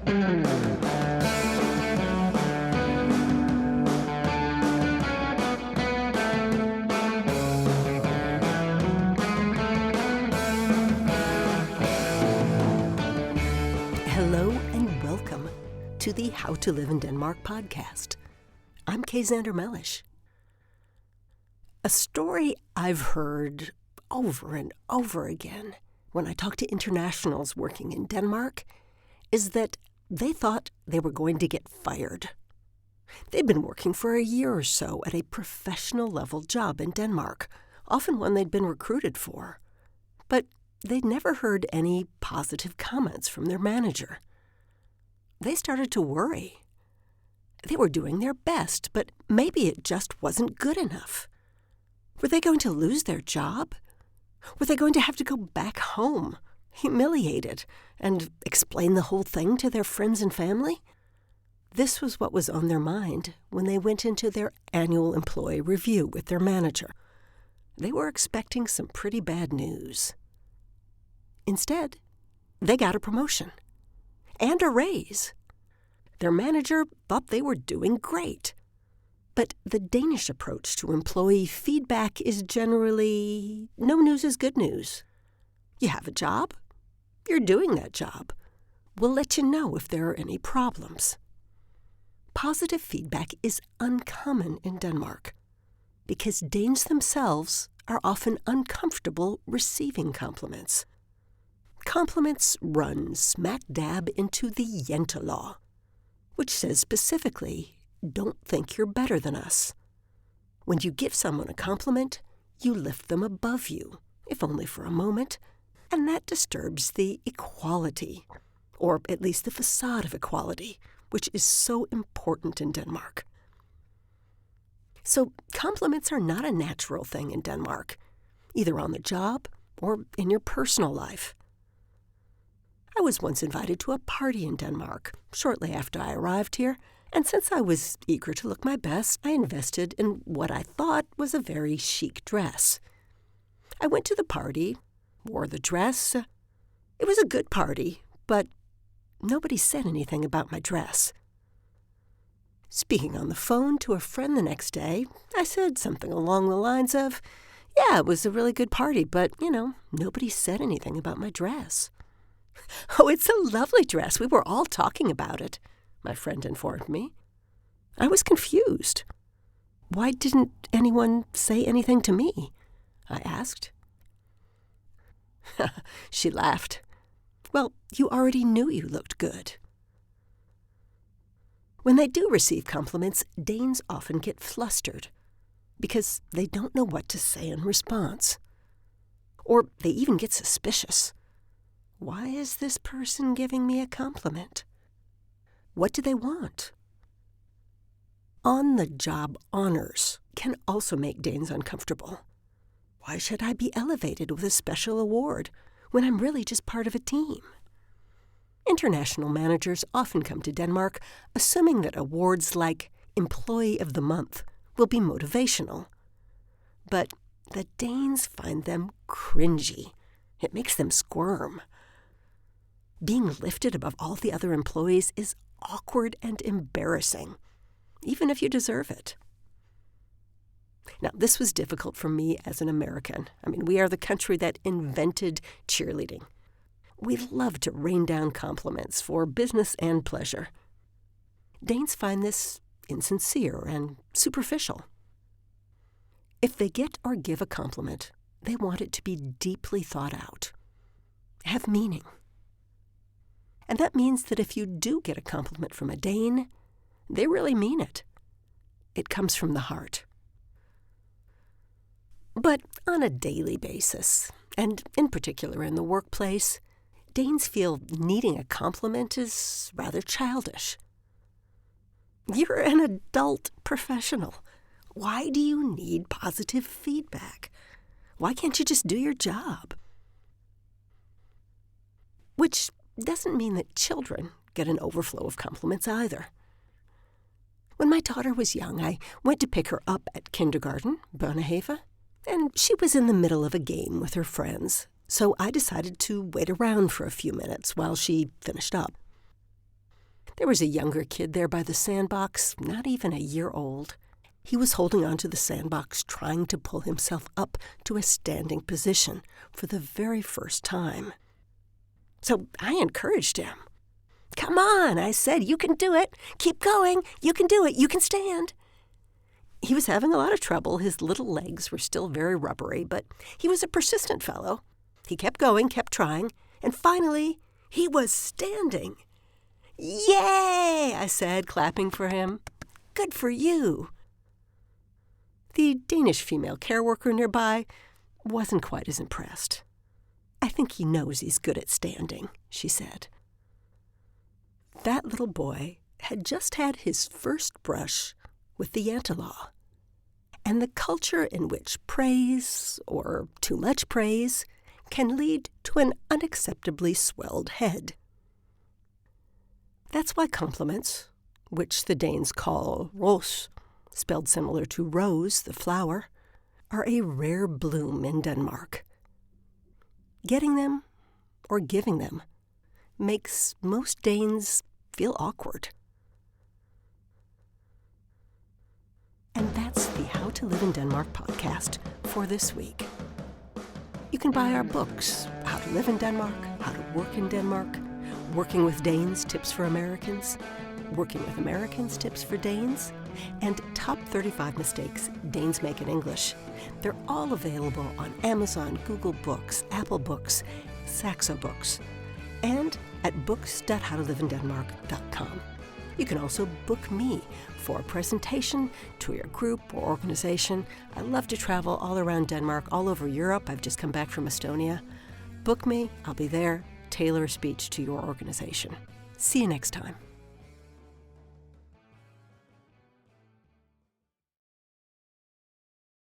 Hello and welcome to the How to Live in Denmark podcast. I'm Kay Zander-Mellish. A story I've heard over and over again when I talk to internationals working in Denmark is that they thought they were going to get fired. They'd been working for a year or so at a professional level job in Denmark, often one they'd been recruited for. But they'd never heard any positive comments from their manager. They started to worry. They were doing their best, but maybe it just wasn't good enough. Were they going to lose their job? Were they going to have to go back home, humiliated, and explain the whole thing to their friends and family? This was what was on their mind when they went into their annual employee review with their manager. They were expecting some pretty bad news. Instead, they got a promotion and a raise. Their manager thought they were doing great. But the Danish approach to employee feedback is generally, no news is good news. You have a job, you're doing that job. We'll let you know if there are any problems. Positive feedback is uncommon in Denmark because Danes themselves are often uncomfortable receiving compliments. Compliments run smack dab into the Janteloven, which says specifically, don't think you're better than us. When you give someone a compliment, you lift them above you, if only for a moment, and that disturbs the equality, or at least the facade of equality, which is so important in Denmark. So compliments are not a natural thing in Denmark, either on the job or in your personal life. I was once invited to a party in Denmark shortly after I arrived here, and since I was eager to look my best, I invested in what I thought was a very chic dress. I went to the party, wore the dress. It was a good party, but nobody said anything about my dress. Speaking on the phone to a friend the next day, I said something along the lines of, yeah, it was a really good party, but, nobody said anything about my dress. Oh, it's a lovely dress. We were all talking about it, my friend informed me. I was confused. Why didn't anyone say anything to me? I asked. She laughed. Well, you already knew you looked good. When they do receive compliments, Danes often get flustered because they don't know what to say in response. Or they even get suspicious. Why is this person giving me a compliment? What do they want? On-the-job honors can also make Danes uncomfortable. Why should I be elevated with a special award when I'm really just part of a team? International managers often come to Denmark assuming that awards like Employee of the Month will be motivational. But the Danes find them cringy. It makes them squirm. Being lifted above all the other employees is awkward and embarrassing, even if you deserve it. Now, this was difficult for me as an American. We are the country that invented cheerleading. We love to rain down compliments for business and pleasure. Danes find this insincere and superficial. If they get or give a compliment, they want it to be deeply thought out, have meaning. And that means that if you do get a compliment from a Dane, they really mean it. It comes from the heart. But on a daily basis, and in particular in the workplace, Danes feel needing a compliment is rather childish. You're an adult professional. Why do you need positive feedback? Why can't you just do your job? Which doesn't mean that children get an overflow of compliments either. When my daughter was young, I went to pick her up at kindergarten, Børnehave, and she was in the middle of a game with her friends, so I decided to wait around for a few minutes while she finished up. There was a younger kid there by the sandbox, not even a year old. He was holding onto the sandbox, trying to pull himself up to a standing position for the very first time. So I encouraged him. "Come on," I said, "you can do it. Keep going. You can do it. You can stand." He was having a lot of trouble. His little legs were still very rubbery, but he was a persistent fellow. He kept going, kept trying, and finally he was standing. "Yay!" I said, clapping for him. "Good for you." The Danish female care worker nearby wasn't quite as impressed. "I think he knows he's good at standing," she said. That little boy had just had his first brush with the Janteloven, and the culture in which praise, or too much praise, can lead to an unacceptably swelled head. That's why compliments, which the Danes call ros, spelled similar to rose, the flower, are a rare bloom in Denmark. Getting them, or giving them, makes most Danes feel awkward. And that's the How to Live in Denmark podcast for this week. You can buy our books, How to Live in Denmark, How to Work in Denmark, Working with Danes, Tips for Americans, Working with Americans, Tips for Danes, and Top 35 Mistakes Danes Make in English. They're all available on Amazon, Google Books, Apple Books, Saxo Books, and at books.howtoliveindenmark.com. You can also book me for a presentation to your group or organization. I love to travel all around Denmark, all over Europe. I've just come back from Estonia. Book me, I'll be there, tailor a speech to your organization. See you next time.